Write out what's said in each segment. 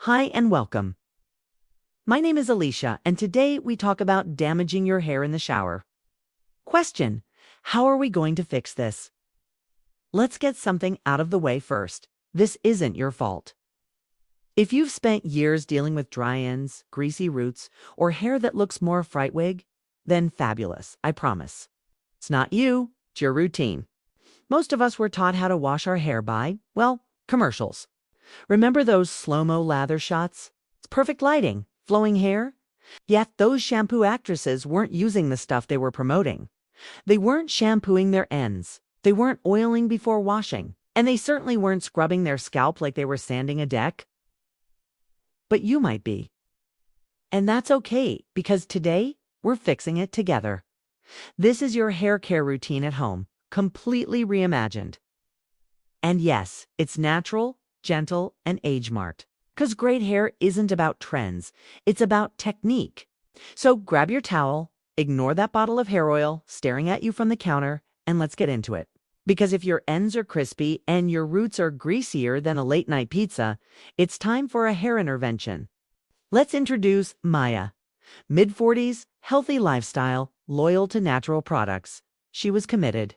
Hi and welcome. My name is Alicia, and today we talk about damaging your hair in the shower. Question: how are we going to fix this? Let's get something out of the way first. This isn't your fault. If you've spent years dealing with dry ends, greasy roots, or hair that looks more fright wig, then fabulous, I promise. It's not you, it's your routine. Most of us were taught how to wash our hair by, well, commercials. Remember those slow-mo lather shots? It's perfect lighting, flowing hair. Yet those shampoo actresses weren't using the stuff they were promoting. They weren't shampooing their ends. They weren't oiling before washing. And they certainly weren't scrubbing their scalp like they were sanding a deck. But you might be. And that's okay, because today we're fixing it together. This is your hair care routine at home, completely reimagined. And yes, it's natural, gentle, and age-marked. Because great hair isn't about trends, it's about technique. So grab your towel, ignore that bottle of hair oil staring at you from the counter, and let's get into it. Because if your ends are crispy and your roots are greasier than a late-night pizza, it's time for a hair intervention. Let's introduce Maya. Mid-40s, healthy lifestyle, loyal to natural products. She was committed.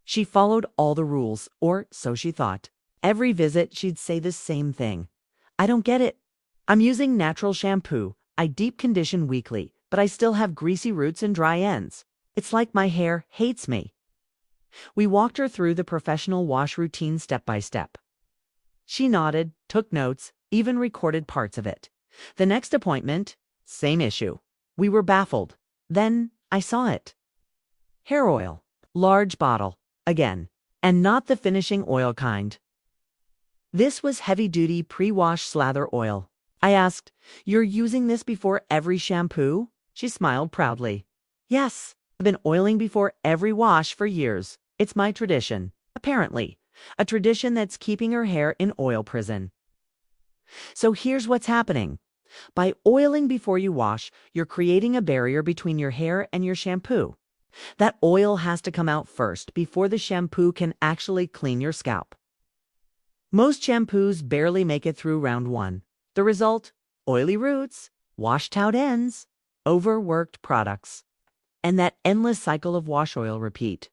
She followed all the rules, or so she thought. Every visit, she'd say the same thing. I don't get it. I'm using natural shampoo. I deep condition weekly, but I still have greasy roots and dry ends. It's like my hair hates me. We walked her through the professional wash routine step by step. She nodded, took notes, even recorded parts of it. The next appointment, same issue. We were baffled. Then I saw it. Hair oil. Large bottle. Again. And not the finishing oil kind. This was heavy-duty pre-wash slather oil. I asked, "You're using this before every shampoo?" She smiled proudly. "Yes, I've been oiling before every wash for years. It's my tradition, apparently. A tradition that's keeping her hair in oil prison." So here's what's happening. By oiling before you wash, you're creating a barrier between your hair and your shampoo. That oil has to come out first before the shampoo can actually clean your scalp. Most shampoos barely make it through round one. The result? Oily roots, washed-out ends, overworked products, and that endless cycle of wash oil repeat.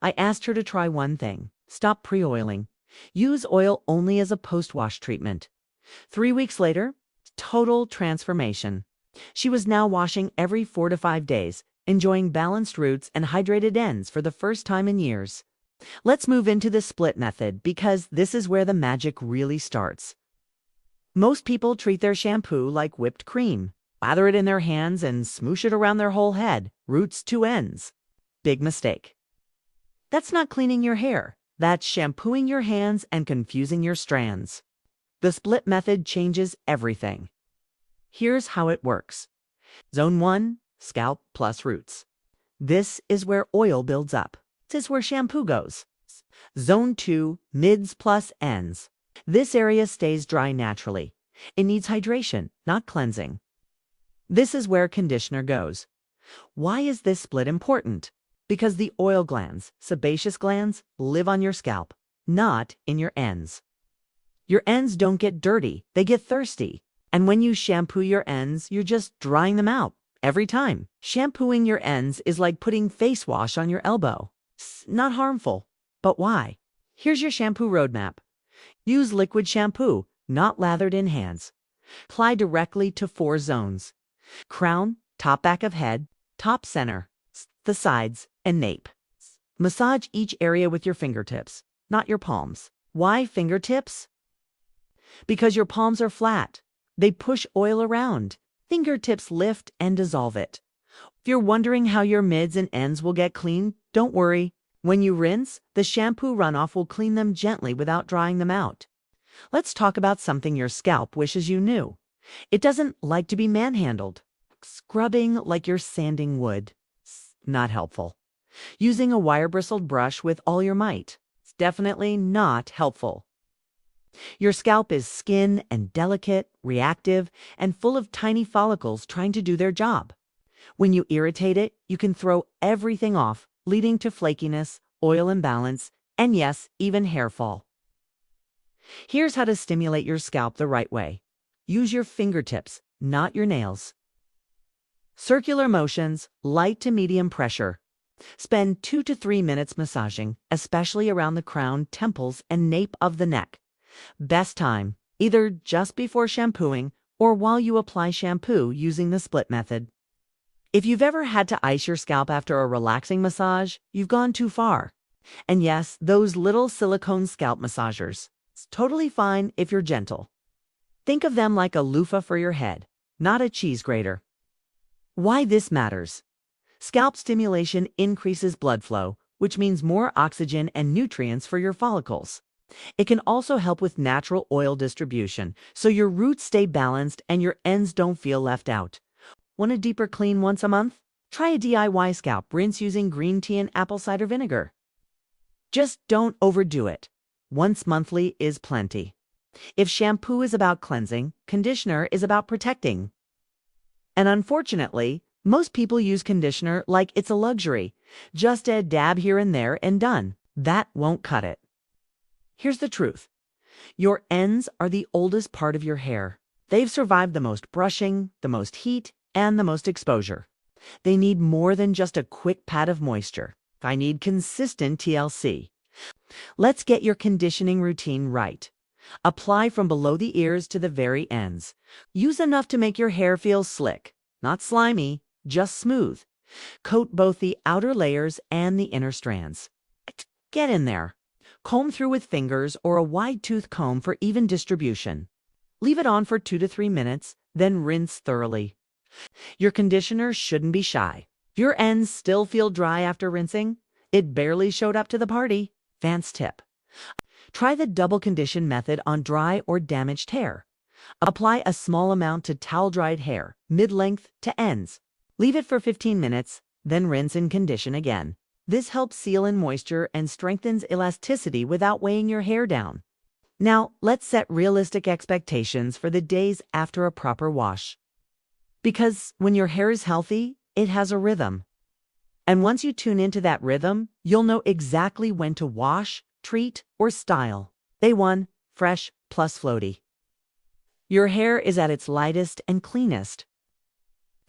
I asked her to try one thing. Stop pre-oiling. Use oil only as a post-wash treatment. 3 weeks later, total transformation. She was now washing every 4 to 5 days, enjoying balanced roots and hydrated ends for the first time in years. Let's move into the split method, because this is where the magic really starts. Most people treat their shampoo like whipped cream. Lather it in their hands and smoosh it around their whole head, roots to ends. Big mistake. That's not cleaning your hair. That's shampooing your hands and confusing your strands. The split method changes everything. Here's how it works. Zone 1, scalp plus roots. This is where oil builds up. This is where shampoo goes. Zone 2, mids plus ends. This area stays dry naturally. It needs hydration, not cleansing. This is where conditioner goes. Why is this split important? Because the oil glands, sebaceous glands, live on your scalp, not in your ends. Your ends don't get dirty, they get thirsty. And when you shampoo your ends, you're just drying them out every time. Shampooing your ends is like putting face wash on your elbow. It's not harmful. But why? Here's your shampoo roadmap. Use liquid shampoo, not lathered in hands. Apply directly to 4 zones. Crown, top back of head, top center, the sides, and nape. Massage each area with your fingertips, not your palms. Why fingertips? Because your palms are flat. They push oil around. Fingertips lift and dissolve it. If you're wondering how your mids and ends will get clean, don't worry. When you rinse, the shampoo runoff will clean them gently without drying them out. Let's talk about something your scalp wishes you knew. It doesn't like to be manhandled. Scrubbing like you're sanding wood. It's not helpful. Using a wire-bristled brush with all your might. It's definitely not helpful. Your scalp is skin and delicate, reactive, and full of tiny follicles trying to do their job. When you irritate it, you can throw everything off, leading to flakiness, oil imbalance, and yes, even hair fall. Here's how to stimulate your scalp the right way. Use your fingertips, not your nails. Circular motions, light to medium pressure. Spend 2 to 3 minutes massaging, especially around the crown, temples, and nape of the neck. Best time, either just before shampooing or while you apply shampoo using the split method. If you've ever had to ice your scalp after a relaxing massage, you've gone too far. And yes, those little silicone scalp massagers. It's totally fine if you're gentle. Think of them like a loofah for your head, not a cheese grater. Why this matters. Scalp stimulation increases blood flow, which means more oxygen and nutrients for your follicles. It can also help with natural oil distribution, so your roots stay balanced and your ends don't feel left out. Want a deeper clean once a month? Try a DIY scalp rinse using green tea and apple cider vinegar. Just don't overdo it. Once monthly is plenty. If shampoo is about cleansing, conditioner is about protecting. And unfortunately, most people use conditioner like it's a luxury. Just a dab here and there and done. That won't cut it. Here's the truth. Your ends are the oldest part of your hair. They've survived the most brushing, the most heat, and the most exposure. They need more than just a quick pat of moisture. I need consistent TLC. Let's get your conditioning routine right. Apply from below the ears to the very ends. Use enough to make your hair feel slick, not slimy, just smooth. Coat both the outer layers and the inner strands. Get in there. Comb through with fingers or a wide-tooth comb for even distribution. Leave it on for 2 to 3 minutes, then rinse thoroughly. Your conditioner shouldn't be shy. If your ends still feel dry after rinsing, it barely showed up to the party. Advanced tip. Try the double condition method on dry or damaged hair. Apply a small amount to towel-dried hair, mid-length to ends. Leave it for 15 minutes, then rinse and condition again. This helps seal in moisture and strengthens elasticity without weighing your hair down. Now, let's set realistic expectations for the days after a proper wash. Because when your hair is healthy, it has a rhythm. And once you tune into that rhythm, you'll know exactly when to wash, treat, or style. Day 1, fresh plus floaty. Your hair is at its lightest and cleanest.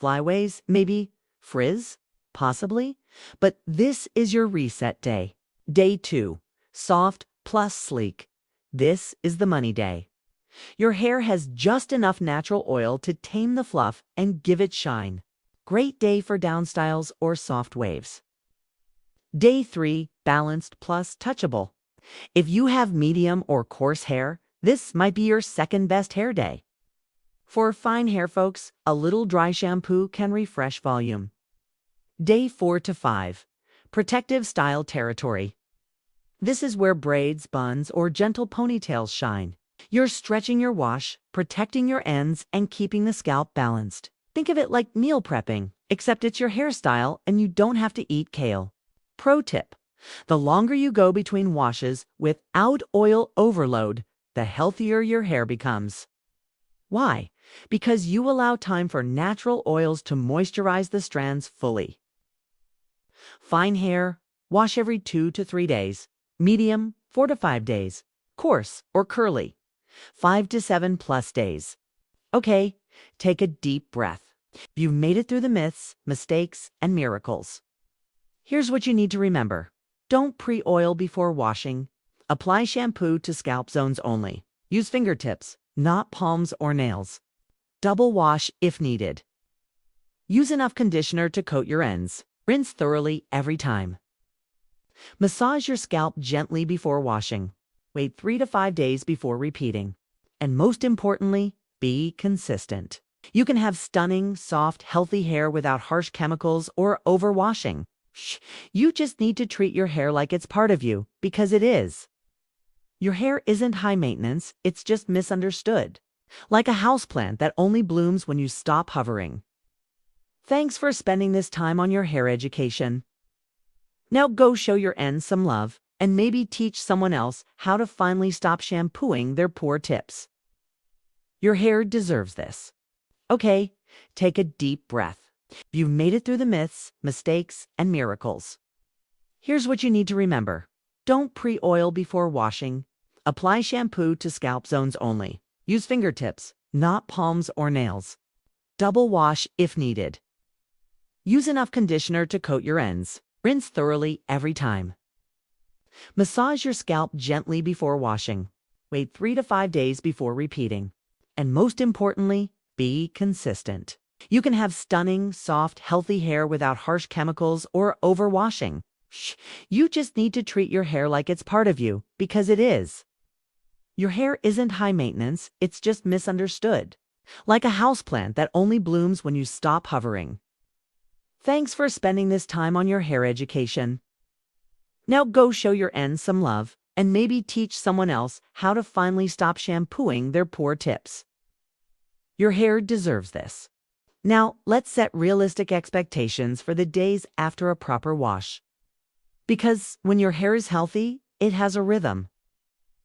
Flyaways, maybe. Frizz, possibly. But this is your reset day. Day 2, soft plus sleek. This is the money day. Your hair has just enough natural oil to tame the fluff and give it shine. Great day for down styles or soft waves. Day 3, balanced plus touchable. If you have medium or coarse hair, this might be your second best hair day. For fine hair folks, a little dry shampoo can refresh volume. Day 4 to 5, protective style territory. This is where braids, buns, or gentle ponytails shine. You're stretching your wash, protecting your ends, and keeping the scalp balanced. Think of it like meal prepping, except it's your hairstyle and you don't have to eat kale. Pro tip: the longer you go between washes without oil overload, the healthier your hair becomes. Why? Because you allow time for natural oils to moisturize the strands fully. Fine hair, wash every 2 to 3 days. Medium, 4 to 5 days. Coarse or curly, 5 to 7 plus days. Okay, take a deep breath. You've made it through the myths, mistakes, and miracles. Here's what you need to remember. Don't pre-oil before washing. Apply shampoo to scalp zones only. Use fingertips, not palms or nails. Double wash if needed. Use enough conditioner to coat your ends. Rinse thoroughly every time. Massage your scalp gently before washing. Wait 3 to 5 days before repeating. And most importantly, be consistent. You can have stunning, soft, healthy hair without harsh chemicals or overwashing. You just need to treat your hair like it's part of you, because it is. Your hair isn't high maintenance, it's just misunderstood. Like a houseplant that only blooms when you stop hovering. Thanks for spending this time on your hair education. Now go show your ends some love and maybe teach someone else how to finally stop shampooing their poor tips. Your hair deserves this. Okay, take a deep breath. You've made it through the myths, mistakes, and miracles. Here's what you need to remember. Don't pre-oil before washing. Apply shampoo to scalp zones only. Use fingertips, not palms or nails. Double wash if needed. Use enough conditioner to coat your ends. Rinse thoroughly every time. Massage your scalp gently before washing. Wait 3 to 5 days before repeating. And most importantly, be consistent. You can have stunning, soft, healthy hair without harsh chemicals or overwashing. You just need to treat your hair like it's part of you, because it is. Your hair isn't high maintenance, it's just misunderstood. Like a houseplant that only blooms when you stop hovering. Thanks for spending this time on your hair education. Now go show your ends some love and maybe teach someone else how to finally stop shampooing their poor tips. Your hair deserves this. Now let's set realistic expectations for the days after a proper wash. Because when your hair is healthy, it has a rhythm.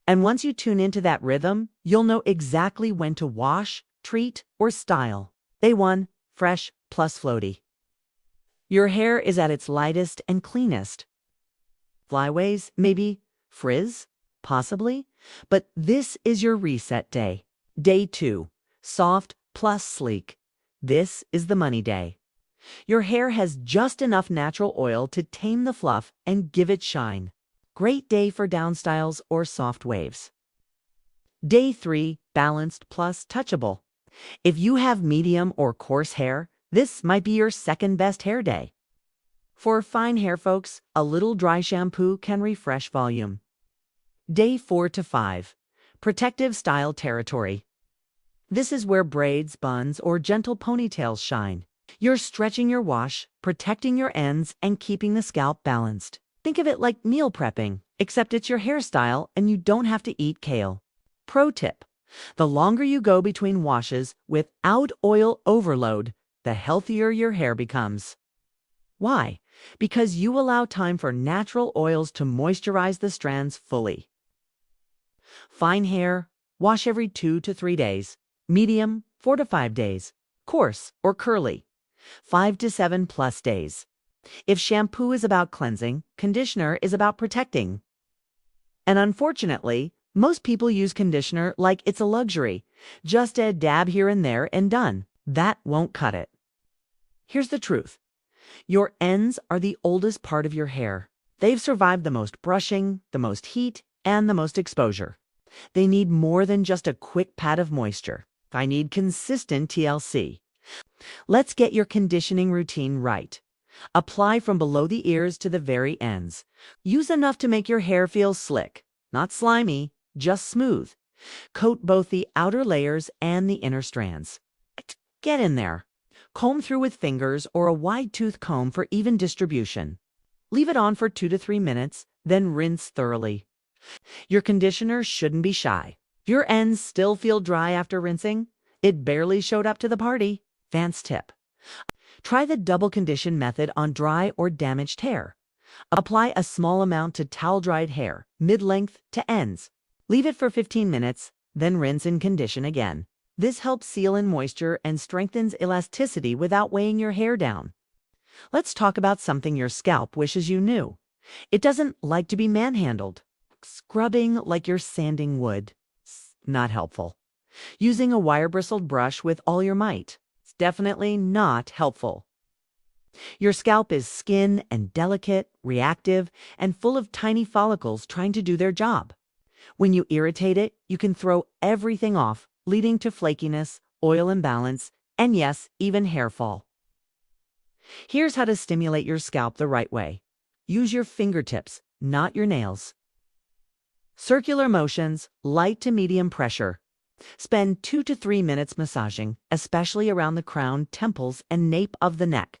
And once you tune into that rhythm, you'll know exactly when to wash, treat, or style. Day 1, fresh plus floaty. Your hair is at its lightest and cleanest. Flyaways, maybe. Frizz, possibly. But this is your reset day. Day 2, soft plus sleek. This is the money day. Your hair has just enough natural oil to tame the fluff and give it shine. Great day for down styles or soft waves. Day 3, balanced plus touchable. If you have medium or coarse hair, this might be your second best hair day. For fine hair folks, a little dry shampoo can refresh volume. Day 4 to 5, protective style territory. This is where braids, buns, or gentle ponytails shine. You're stretching your wash, protecting your ends, and keeping the scalp balanced. Think of it like meal prepping, except it's your hairstyle and you don't have to eat kale. Pro tip: the longer you go between washes without oil overload, the healthier your hair becomes. Why? Because you allow time for natural oils to moisturize the strands fully. Fine hair, wash every 2 to 3 days. Medium, 4 to 5 days. Coarse or curly, 5 to 7 plus days. If shampoo is about cleansing, conditioner is about protecting. And unfortunately, most people use conditioner like it's a luxury. Just a dab here and there and done. That won't cut it. Here's the truth. Your ends are the oldest part of your hair. They've survived the most brushing, the most heat, and the most exposure. They need more than just a quick pat of moisture. I need consistent TLC. Let's get your conditioning routine right. Apply from below the ears to the very ends. Use enough to make your hair feel slick, not slimy, just smooth. Coat both the outer layers and the inner strands. Get in there. Comb through with fingers or a wide-tooth comb for even distribution. Leave it on for 2 to 3 minutes, then rinse thoroughly. Your conditioner shouldn't be shy. If your ends still feel dry after rinsing, it barely showed up to the party. Advanced tip: try the double condition method on dry or damaged hair. Apply a small amount to towel-dried hair, mid-length to ends. Leave it for 15 minutes, then rinse and condition again. This helps seal in moisture and strengthens elasticity without weighing your hair down. Let's talk about something your scalp wishes you knew. It doesn't like to be manhandled. Scrubbing like you're sanding wood. Not helpful. Using a wire-bristled brush with all your might. It's definitely not helpful. Your scalp is skin and delicate, reactive, and full of tiny follicles trying to do their job. When you irritate it, you can throw everything off, leading to flakiness, oil imbalance, and yes, even hair fall. Here's how to stimulate your scalp the right way. Use your fingertips, not your nails. Circular motions, light to medium pressure. Spend 2 to 3 minutes massaging, especially around the crown, temples, and nape of the neck.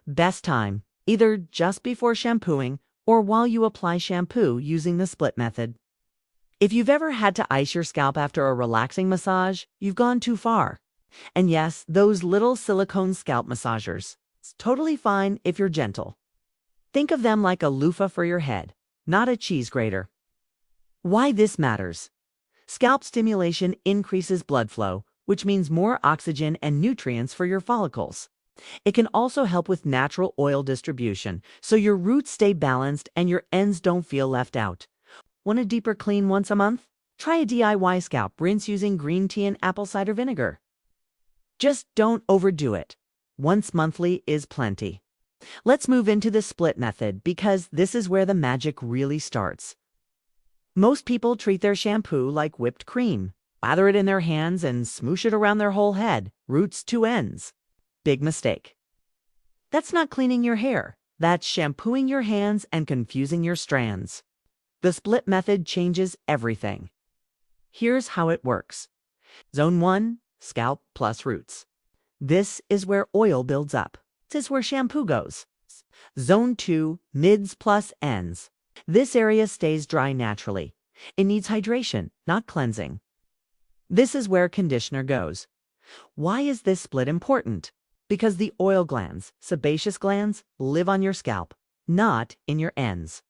Best time, either just before shampooing or while you apply shampoo using the split method. If you've ever had to ice your scalp after a relaxing massage, you've gone too far. And yes, those little silicone scalp massagers. It's totally fine if you're gentle. Think of them like a loofah for your head, not a cheese grater. Why this matters. Scalp stimulation increases blood flow, which means more oxygen and nutrients for your follicles. It can also help with natural oil distribution, so your roots stay balanced and your ends don't feel left out. Want a deeper clean once a month? Try a DIY scalp rinse using green tea and apple cider vinegar. Just don't overdo it. Once monthly is plenty. Let's move into the split method because this is where the magic really starts. Most people treat their shampoo like whipped cream. Lather it in their hands and smoosh it around their whole head, roots to ends. Big mistake. That's not cleaning your hair. That's shampooing your hands and confusing your strands. The split method changes everything. Here's how it works. Zone 1, scalp plus roots. This is where oil builds up. This is where shampoo goes. Zone 2, mids plus ends. This area stays dry naturally. It needs hydration, not cleansing. This is where conditioner goes. Why is this split important? Because the oil glands, sebaceous glands, live on your scalp, not in your ends.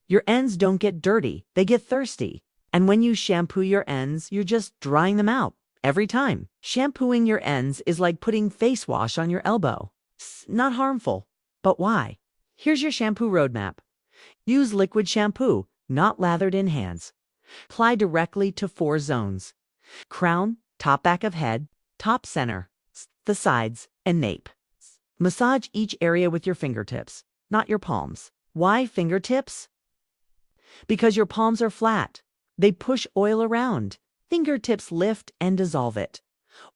Your ends don't get dirty, they get thirsty. And when you shampoo your ends, you're just drying them out every time. Shampooing your ends is like putting face wash on your elbow. It's not harmful. But why? Here's your shampoo roadmap. Use liquid shampoo, not lathered in hands. Apply directly to 4 zones: crown, top back of head, top center, the sides, and nape. Massage each area with your fingertips, not your palms. Why fingertips? Because your palms are flat. They push oil around. Fingertips lift and dissolve it.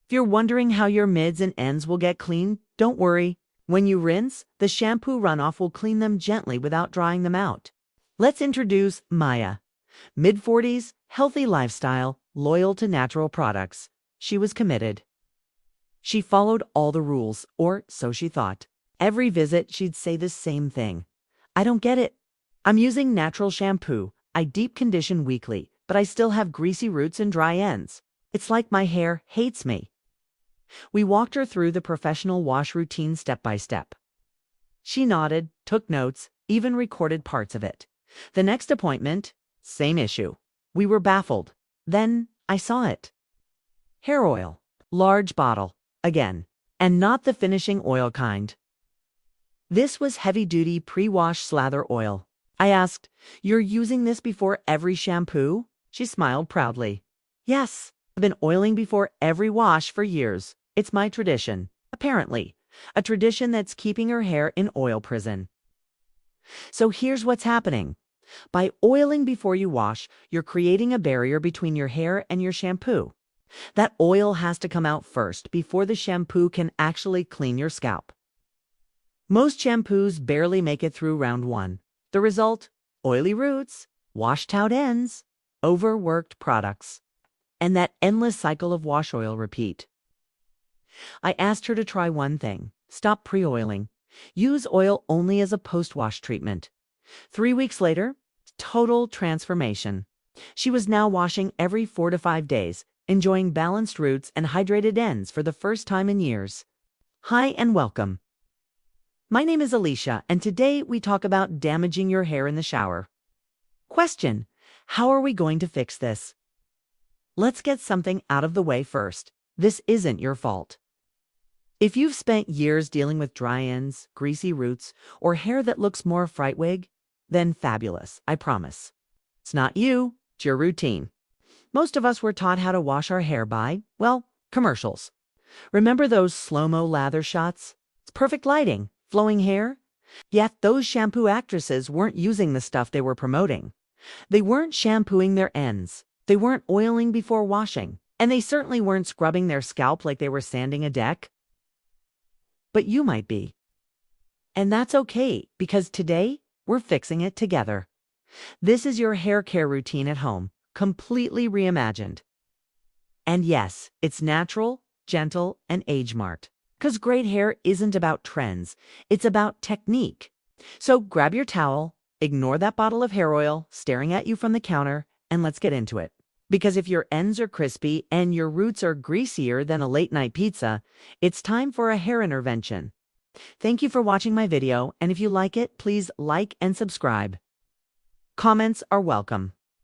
If you're wondering how your mids and ends will get clean, don't worry. When you rinse, the shampoo runoff will clean them gently without drying them out. Let's introduce Maya. Mid-40s, healthy lifestyle, loyal to natural products. She was committed. She followed all the rules, or so she thought. Every visit, she'd say the same thing. I don't get it. I'm using natural shampoo. I deep condition weekly, but I still have greasy roots and dry ends. It's like my hair hates me. We walked her through the professional wash routine step by step. She nodded, took notes, even recorded parts of it. The next appointment, same issue. We were baffled. Then I saw it. Hair oil, large bottle, again, and not the finishing oil kind. This was heavy-duty pre-wash slather oil. I asked, "You're using this before every shampoo?" She smiled proudly. "Yes, I've been oiling before every wash for years. It's my tradition, apparently, a tradition that's keeping her hair in oil prison." So here's what's happening. By oiling before you wash, you're creating a barrier between your hair and your shampoo. That oil has to come out first before the shampoo can actually clean your scalp. Most shampoos barely make it through round 1. The result? Oily roots, washed out ends, overworked products, and that endless cycle of wash oil repeat. I asked her to try one thing: stop pre-oiling. Use oil only as a post-wash treatment. 3 weeks later, total transformation. She was now washing every 4 to 5 days, enjoying balanced roots and hydrated ends for the first time in years. Hi and welcome. My name is Alicia, and today we talk about damaging your hair in the shower. Question: how are we going to fix this? Let's get something out of the way first. This isn't your fault. If you've spent years dealing with dry ends, greasy roots, or hair that looks more fright wig, then fabulous, I promise. It's not you, it's your routine. Most of us were taught how to wash our hair by, well, commercials. Remember those slow-mo lather shots? It's perfect lighting, flowing hair. Yet those shampoo actresses weren't using the stuff they were promoting. They weren't shampooing their ends. They weren't oiling before washing. And they certainly weren't scrubbing their scalp like they were sanding a deck. But you might be. And that's okay, because today we're fixing it together. This is your hair care routine at home, completely reimagined. And yes, it's natural, gentle, and age-marked. Because great hair isn't about trends, it's about technique. So grab your towel, ignore that bottle of hair oil staring at you from the counter, and let's get into it. Because if your ends are crispy and your roots are greasier than a late-night pizza, it's time for a hair intervention. Thank you for watching my video, and if you like it, please like and subscribe. Comments are welcome.